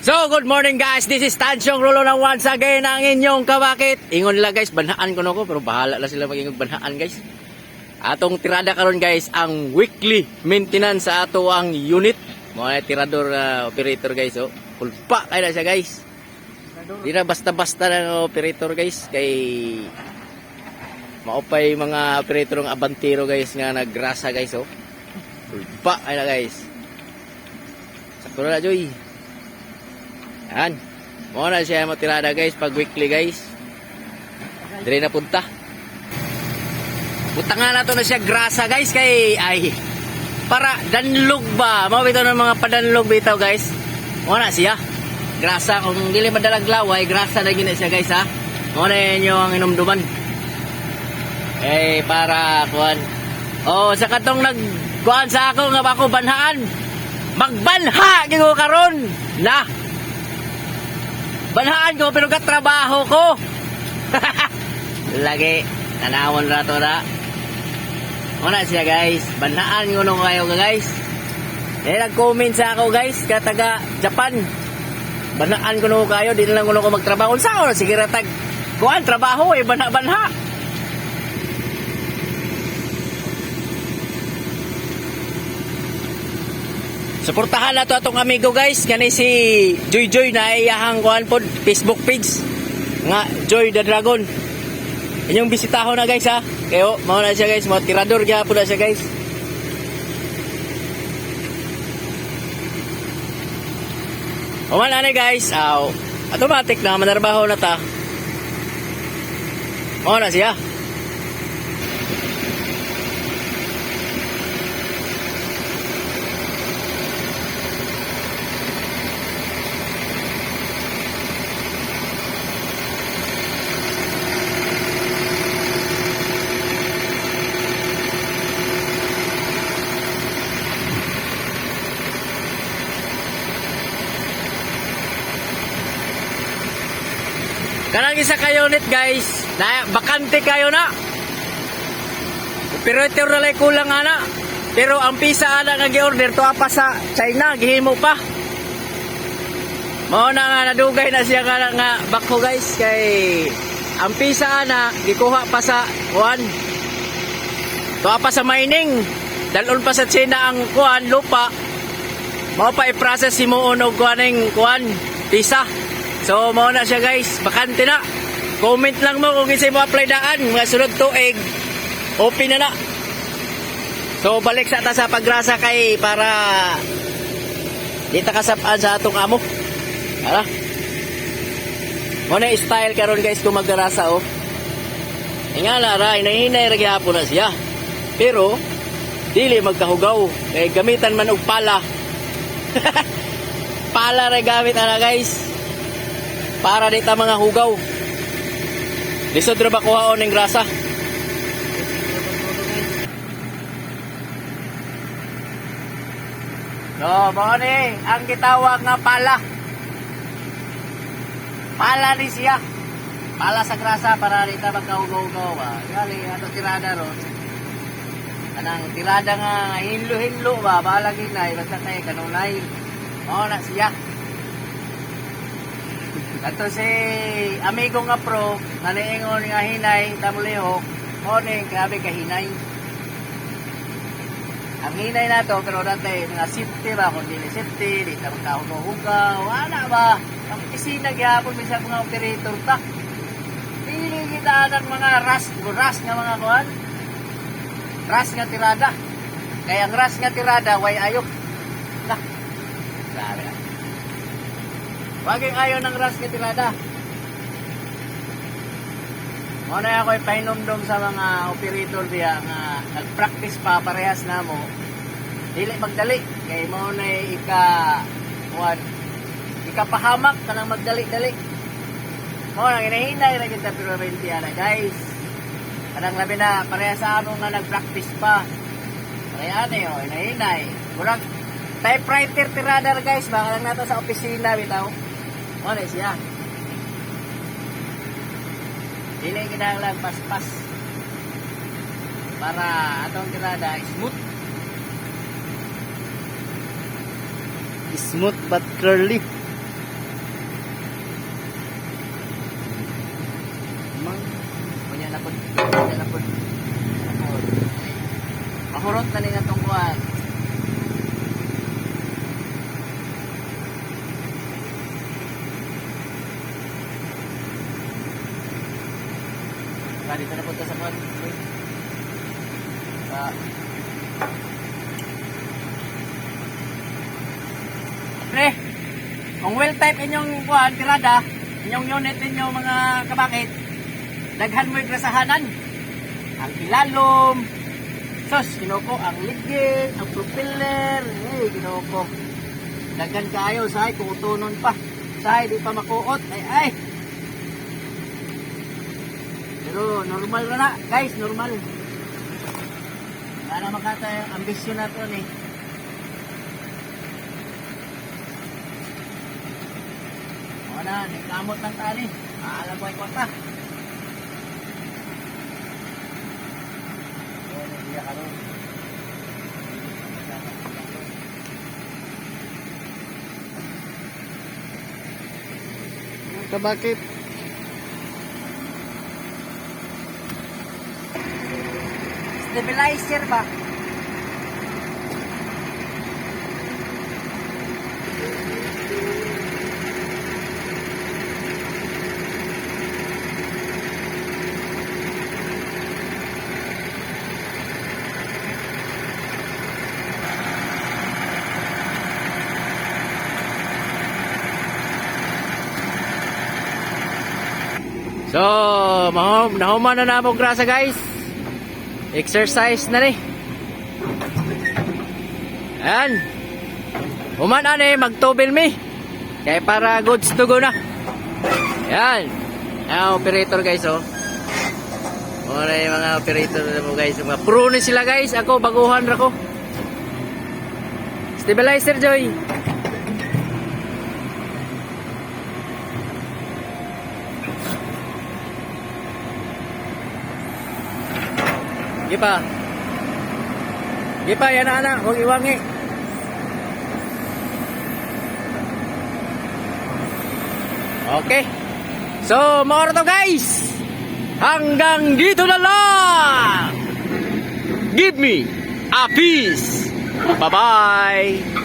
So, good morning guys. This is Tansyong Rolo na once again ang inyong kabakit. Ingon nila guys, banhaan ko na ko, pero bahala na sila mag-ingon banhaan guys. Atong tirada karon guys, ang weekly maintenance sa ato ang unit. Mga tirador operator guys, oh. Pulpa kaya na siya guys. Di na basta-basta na operator guys, kay maupay mga operator ng abantero guys nga naggrasa guys, oh. Pulpa kaya na guys. Sakto na Joy. Yan. Muna siya matirada guys pag weekly guys. Dire na punta. Punta nga na to na siya grasa guys kay ay para danlog ba. Mao bitaw ng mga padanlog bitaw guys. Muna siya. Grasa kung dili madalag laway, grasa na gina siya guys ha. Muna inyo ang inumduman. Para kuan. Oh, sa katong nagkuan sa ako nga ako banhaan. Magbanha gyud ko karon. Na. Banhaan ko pero katrabaho ko. Lagi tanawon ra to na. Una siya guys, banhaan ko nung kayo guys. Nag-comment sa ako guys, kataga Japan. Banhaan ko nung kayo, di na lang ko magtrabaho. Unsa oras sige ratag kuan trabaho banha-banha. Suportahan na to atong amigo guys. Kani si Joy Joy na iyahang kuhan po Facebook page nga Joy the Dragon. Inyong bisitahon na guys ha. Kayo, mao na siya guys. Mga tirador kaya po na siya guys. Umana na guys. Automatic na manarbaho na ta. Mao na siya. Kanang isa kayo ulit guys, na bakante kayo na. Pero ito na kulang ana. Pero ang pisa ana nga gi-order to pa sa China, gihimo pa. Mao na nga nadugay na siya nga bako guys kay ang pisa ana gikuha pa sa kuan. To pa sa mining. Dalon pa sa China ang kuan lupa. Mao pa i-process mo og kuaning kuan pisa. So, mao na siya guys. Bakante na. Comment lang mo kung isa mo apply daan. Mga sunod tuig. Open na na. So, balik sa ta sa paggrasa kay para di ta kasapaan sa atong amo. Hala. Muna style karon guys kung maggrasa oh. Ingala ra, inahinay ra gyapon na siya. Pero, dili magkahugaw. Kay gamitan man og pala. Pala ra gamit ana guys. Para dito mga hugaw. Lisod ra ba kuhaon ng grasa? No, bani ang gitawag nga pala. Pala ni siya. Pala sa grasa para dito magkahugaw-hugaw ba. Gali ato tirada ron. Anang tirada nga hinlo-hinlo ba, balagi na basta kay kanunay. Mao na siya. Ato si amigo nga pro, naniingon nga hinay, tamulihok, morning, grabe ka hinay. Ang hinay na to, pero dati, mga safety ba, kung dili safety, di tamang kahugaw-hugaw, wala ba? Ang isinag yapon, minsan mga operator ta. Pili kita ng mga ras nga mga kuhan. Ras nga tirada. Kaya ang ras nga tirada, way ayok. Nah, grabe na. Waging ayaw ng ras nga tirada. Muna ako ipahinumdum sa mga operator diya nga nag-practice pa parehas na mo. Dili magdali. Kaya muna ikapahamak ka ng magdali-dali. Muna hinahinay na kita pero 20 na guys. Kadang labi na parehas sa among nga nag-practice pa. Kaya ano yun, hinahinay. Murag typewriter tirada guys. Baka lang nato sa opisina bitaw. Ano siya? Dili kinahanglan pas-pas para atong tirada smooth. Smooth but curly. Maurot na ning atong kuan. Dito na punta sa kuan. Pre, kung well type inyong kuan, tirada, inyong unit inyong mga kabakit, daghan mo yung grasahanan. Ang ilalom, sos, ginoko, ang ligid, ang propeller, ginoko. Daghan kayo, sahay, kutunon pa. Sahay, di pa makuot, ay. Pero normal na guys, normal. Para makata yung ambisyon na ito eh. O na, nagkamot ng tali. Alam ko ay kwarta. O, nagbiya ka rin. Kabakit. Stabilizer ba? So, nahuman na namong grasa guys. Exercise na ni. Ayan. Human na ni, magtubil mi. Kaya para goods to go na. Ayan. Ayan, operator guys oh. Muna yung mga operator na mo guys. Mga pro ni sila guys. Ako, baguhan ra ko. Stabilizer Joy. Gipa. Gipa, yan na. Huwag iwangi. Okay. So, mga to guys. Hanggang dito na lang. Give me a peace. Bye-bye.